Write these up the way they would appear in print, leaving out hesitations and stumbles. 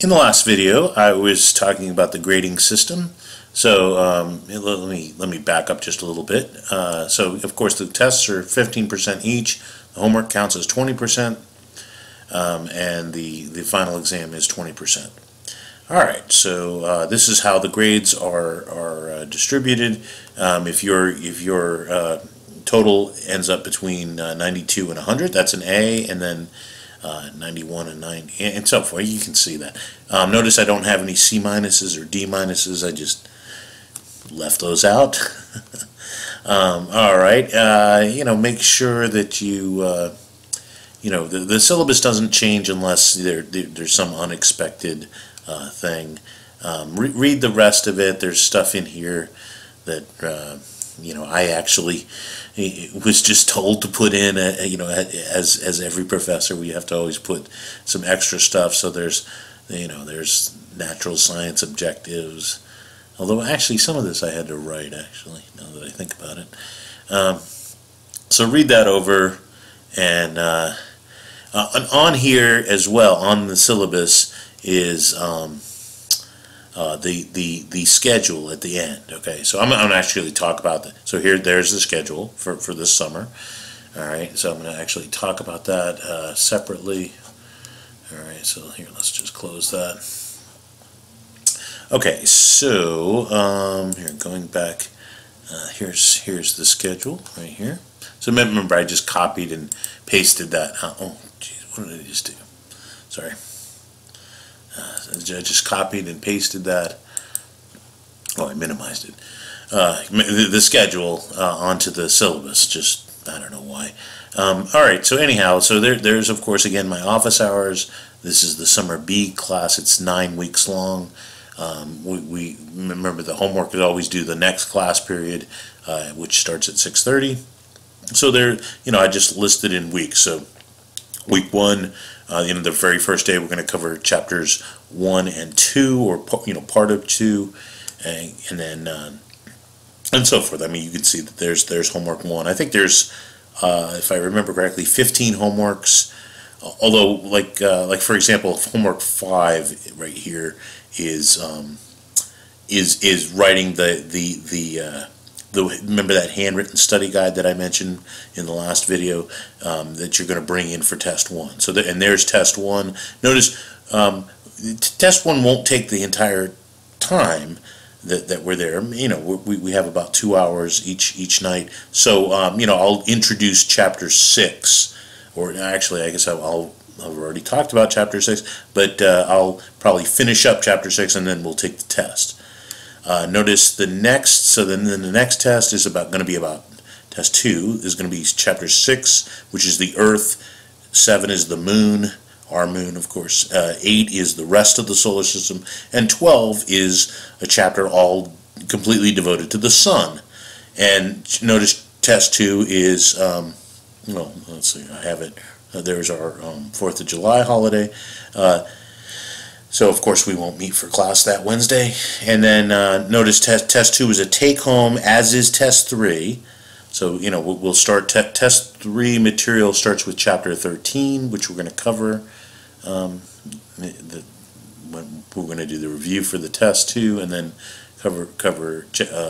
In the last video, I was talking about the grading system. So let me back up just a little bit. So of course the tests are 15% each. The homework counts as 20%, and the final exam is 20%. All right. So this is how the grades are distributed. If your total ends up between 92 and 100, that's an A, and then 91 and 90 and so forth. You can see that. Notice I don't have any C minuses or D minuses. I just left those out. All right. Make sure that the syllabus doesn't change unless there's some unexpected thing. Read the rest of it. There's stuff in here that I actually was just told to put in. As every professor, we have to always put some extra stuff. So there's natural science objectives. Although actually some of this I had to write, actually, now that I think about it. So read that over, and on here as well, on the syllabus, is the schedule at the end. Okay, so I'm going to actually talk about that. So there's the schedule for this summer. All right, so I'm going to actually talk about that separately. All right, so here, let's just close that. Okay, so here, going back, here's the schedule right here. So remember, I just copied and pasted that. Oh, geez, what did I just do? Sorry. I just copied and pasted that. Oh, I minimized it. The schedule onto the syllabus. Just, I don't know why. All right. So anyhow, so there's of course again my office hours. This is the summer B class. It's 9 weeks long. We remember the homework is always due the next class period, which starts at 6:30. So I just listed in weeks. So week 1. The very first day we're going to cover chapters 1 and 2, or part of 2, and then and so forth. I mean, you can see that there's homework 1. I think there's, if I remember correctly, 15 homeworks. Although, like for example, homework 5 right here is writing remember that handwritten study guide that I mentioned in the last video, that you're going to bring in for test 1. So and there's test 1. Notice test 1 won't take the entire time that we're there. We have about 2 hours each night. So I'll introduce chapter 6, or actually I guess I've already talked about chapter 6, but I'll probably finish up chapter 6 and then we'll take the test. Notice the next, so then the next test is going to be about test 2 is going to be chapter 6, which is the Earth. 7 is the Moon, our Moon, of course. 8 is the rest of the solar system, and 12 is a chapter all completely devoted to the Sun. And notice test 2 is well, let's see, I have it. There's our 4th of July holiday. So of course we won't meet for class that Wednesday. And then notice test 2 is a take-home, as is test 3. So we'll start test 3 material starts with chapter 13, which we're going to cover. When we're going to do the review for the test 2, and then cover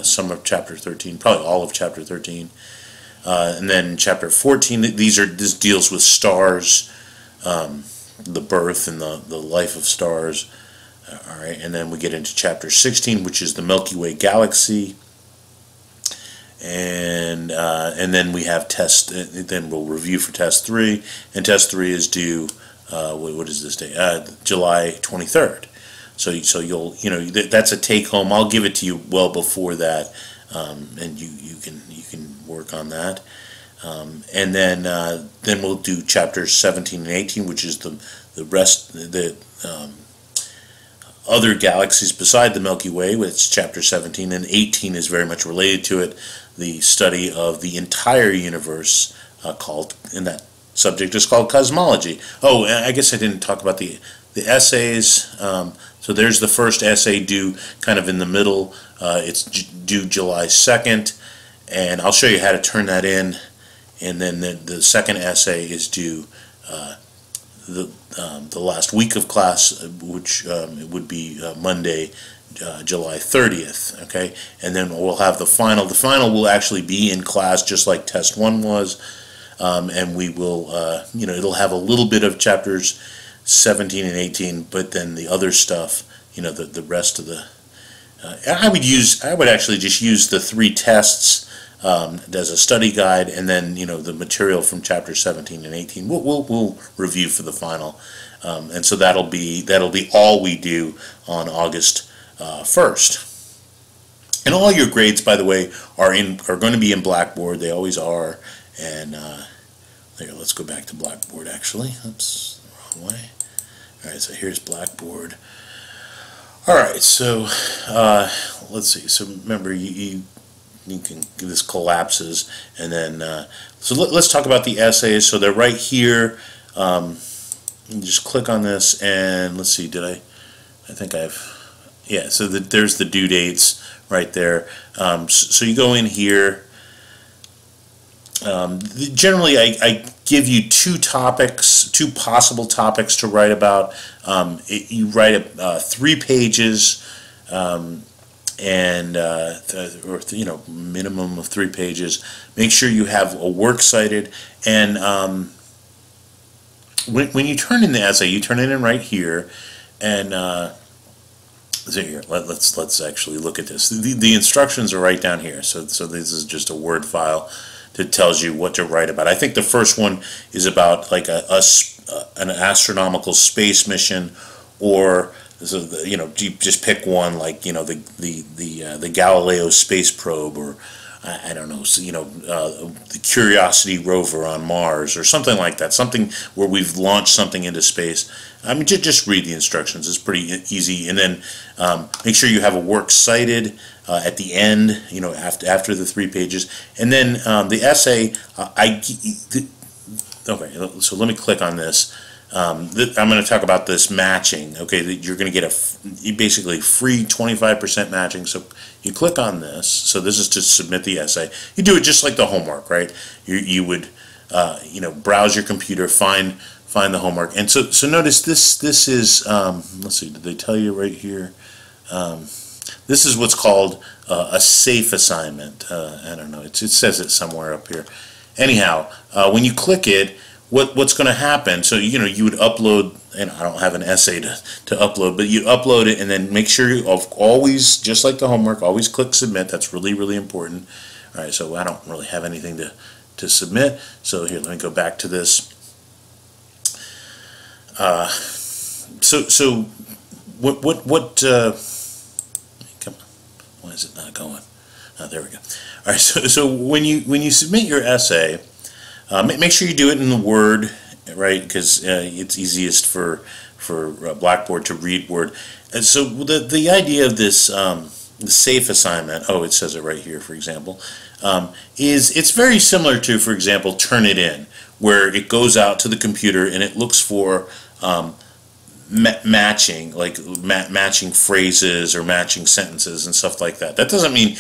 some of chapter 13, probably all of chapter 13. And then chapter 14, this deals with stars. The birth and the life of stars. All right, and then we get into chapter 16, which is the Milky Way galaxy, and then we have test. Then we'll review for test 3, and test 3 is due. What is this day? July 23rd. So you'll that's a take home. I'll give it to you well before that, and you can work on that. And then we'll do chapters 17 and 18, which is the rest, the other galaxies beside the Milky Way, which is chapter 17, and 18 is very much related to it, the study of the entire universe, and that subject is called cosmology. Oh, I guess I didn't talk about the essays. So there's the first essay due kind of in the middle. It's due July 2nd, and I'll show you how to turn that in. And then the second essay is due the last week of class, which it would be Monday, July 30th. Okay, and then we'll have the final. The final will actually be in class, just like test 1 was, and we will, it'll have a little bit of chapters 17 and 18, but then the other stuff, the rest of the. I would actually just use the 3 tests as a study guide, and then the material from chapter 17 and 18 we'll review for the final, and so that'll be all we do on August 1st. And all your grades, by the way, are going to be in Blackboard. They always are. And there, let's go back to Blackboard. Actually, oops, the wrong way. All right, so here's Blackboard. All right, so let's see. So remember, you can, this collapses, and then so let's talk about the essays. So they're right here. You just click on this, and let's see. I think yeah. So there's the due dates right there. So you go in here. Generally, I give you 2 possible topics to write about. You write 3 pages, and minimum of 3 pages. Make sure you have a works cited, and when you turn in the essay, you turn it in right here, and so here, let's actually look at this. The instructions are right down here. So this is just a Word file that tells you what to write about. I think the first one is about like an astronomical space mission, or you just pick one, like the Galileo space probe, or I don't know, the Curiosity rover on Mars, or something like that. Something where we've launched something into space. I mean, just read the instructions. It's pretty easy, and then make sure you have a work cited at the end. After the 3 pages, and then the essay. Okay, so let me click on this. I'm going to talk about this matching. Okay, you're going to get basically free 25% matching. So you click on this. So this is to submit the essay. You do it just like the homework, right? You would browse your computer, find the homework, and so notice this is let's see, did they tell you right here? This is what's called a safe assignment. I don't know. It says it somewhere up here. Anyhow, when you click it, what's going to happen? So you would upload, and I don't have an essay to upload, but you upload it, and then make sure you always, just like the homework, always click submit. That's really, really important. All right, so I don't really have anything to submit. So here, let me go back to this. So what come on, why is it not going? Oh, there we go. All right, so when you submit your essay, make sure you do it in the Word, right? Because it's easiest for Blackboard to read Word. And so the idea of this the safe assignment, it says it right here, for example, is it's very similar to, for example, Turnitin, where it goes out to the computer and it looks for matching, like matching phrases or matching sentences and stuff like that. That doesn't mean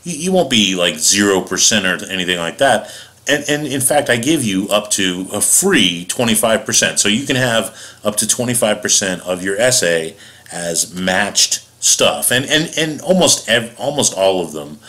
you won't be like 0% or anything like that. And in fact, I give you up to a free 25%. So you can have up to 25% of your essay as matched stuff, and almost all of them.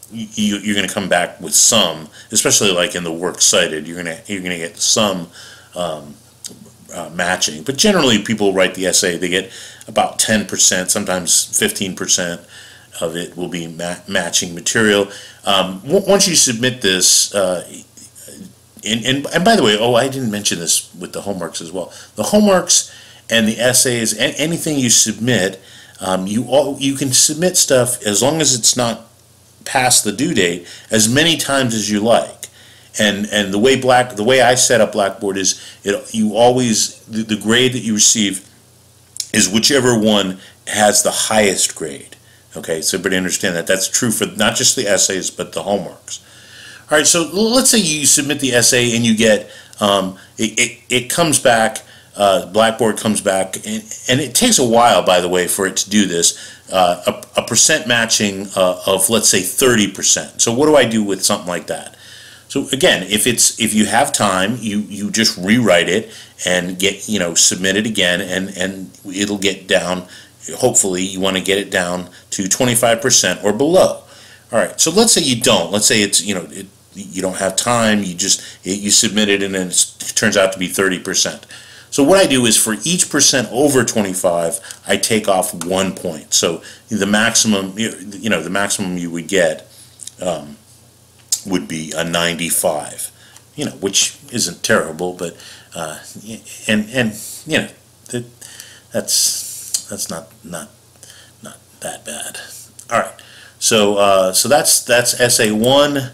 You're going to come back with some, especially like in the works cited. You're going to get some matching, but generally people write the essay, they get about 10%, sometimes 15% of it will be matching material. Once you submit this, and by the way, I didn't mention this with the homeworks as well. The homeworks and the essays and anything you submit, you can submit stuff as long as it's not past the due date as many times as you like. And the way I set up Blackboard is you always, the grade that you receive is whichever one has the highest grade. Okay, so everybody understand that. That's true for not just the essays but the homeworks. All right, so let's say you submit the essay and you get it comes back. Blackboard comes back, and it takes a while, by the way, for it to do this. A percent matching of, let's say, 30%. So what do I do with something like that? So again, if you have time, you just rewrite it and get, submit it again, and it'll get down. Hopefully, you want to get it down to 25% or below. All right. So let's say you don't. Let's say it's you don't have time. You submit it and then it turns out to be 30%. So what I do is for each percent over 25, I take off 1 point. So the maximum, the maximum you would get would be a 95, which isn't terrible, but that's not that bad. All right, so that's SA1,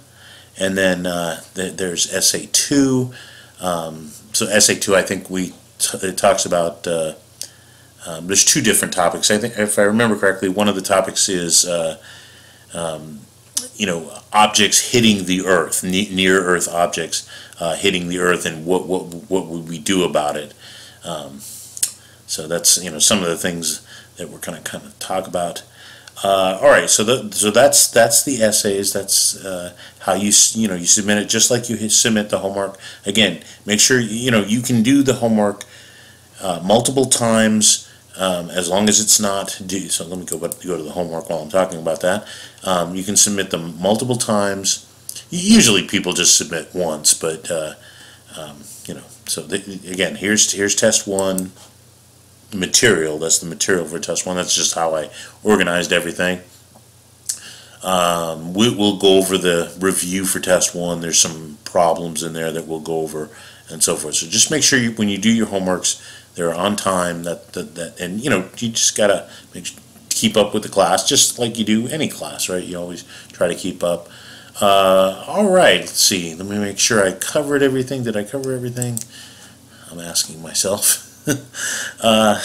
and then there's SA2. So SA2, I think it talks about. There's two different topics. I think, if I remember correctly, one of the topics is objects hitting the Earth, near Earth objects hitting the Earth, and what would we do about it? So that's some of the things that we're kind of talk about. All right, so that's the essays. That's how you submit it, just like you submit the homework. Again, make sure you can do the homework multiple times. As long as it's not due. So let me go to the homework while I'm talking about that. You can submit them multiple times. Usually people just submit once, but so again, here's test 1 material. That's the material for test 1. That's just how I organized everything. We'll go over the review for test 1. There's some problems in there that we'll go over and so forth. So just make sure when you do your homeworks, they're on time. And you just gotta keep up with the class, just like you do any class, right? You always try to keep up. All right, let's see. Let me make sure I covered everything. Did I cover everything? I'm asking myself. I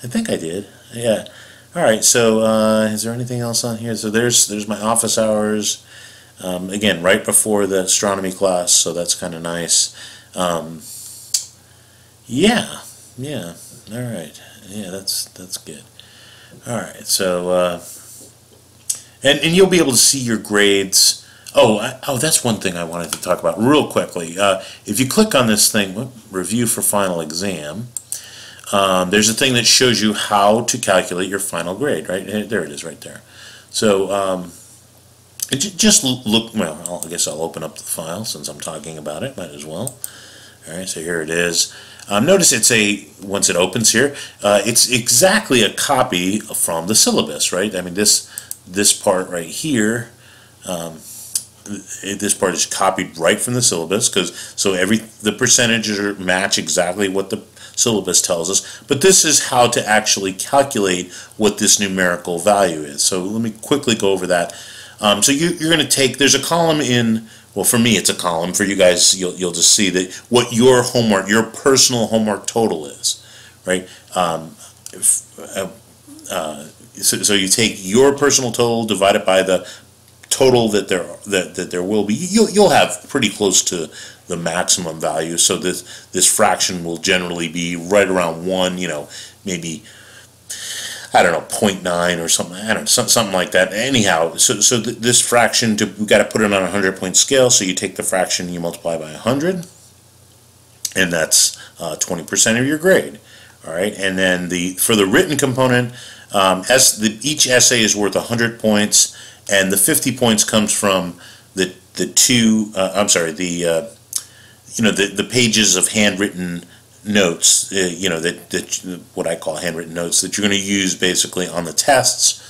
think I did. Yeah. All right. So is there anything else on here? So there's my office hours. Again, right before the astronomy class, so that's kind of nice. Yeah. All right. Yeah, that's good. All right. So and you'll be able to see your grades. Oh, that's one thing I wanted to talk about real quickly. If you click on this thing, review for final exam, there's a thing that shows you how to calculate your final grade. Right there, it is, right there. So just look. Well, I guess I'll open up the file since I'm talking about it. Might as well. All right, so here it is. Notice once it opens here, it's exactly a copy from the syllabus, right? I mean, this part right here, this part is copied right from the syllabus, so the percentages match exactly what the syllabus tells us. But this is how to actually calculate what this numerical value is. So let me quickly go over that. So you're going to take. There's a column in. Well, for me, it's a column. For you guys, you'll just see that what your homework, your personal homework total is, right? So you take your personal total divided by the total that there will be. You'll have pretty close to the maximum value. So this fraction will generally be right around 1. Maybe, I don't know, 0.9 or something. I don't know, something like that. Anyhow, so this fraction, we've got to put it on a 100-point scale. So you take the fraction, you multiply by 100, and that's 20% of your grade. All right, and then for the written component, each essay is worth 100 points, and the 50 points comes from the pages of handwritten notes, what I call handwritten notes that you're going to use basically on the tests.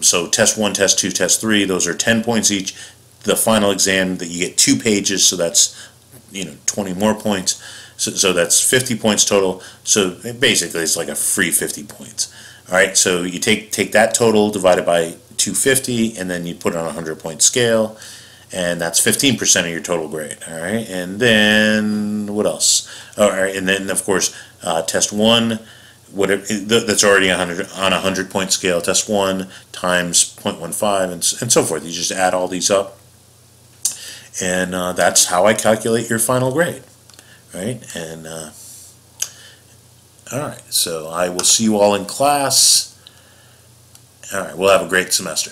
So test 1, test 2, test 3, those are 10 points each. The final exam, that you get 2 pages, so that's 20 more points. So that's 50 points total. So basically it's like a free 50 points. All right, so you take that total divided by 250, and then you put it on a 100-point scale, and that's 15% of your total grade. All right, and then what else? All right, and then of course test 1, that's already on a 100-point scale. Test 1 times 0.15 and so forth. You just add all these up, and that's how I calculate your final grade. Right, and all right, so I will see you all in class. All right, we'll have a great semester.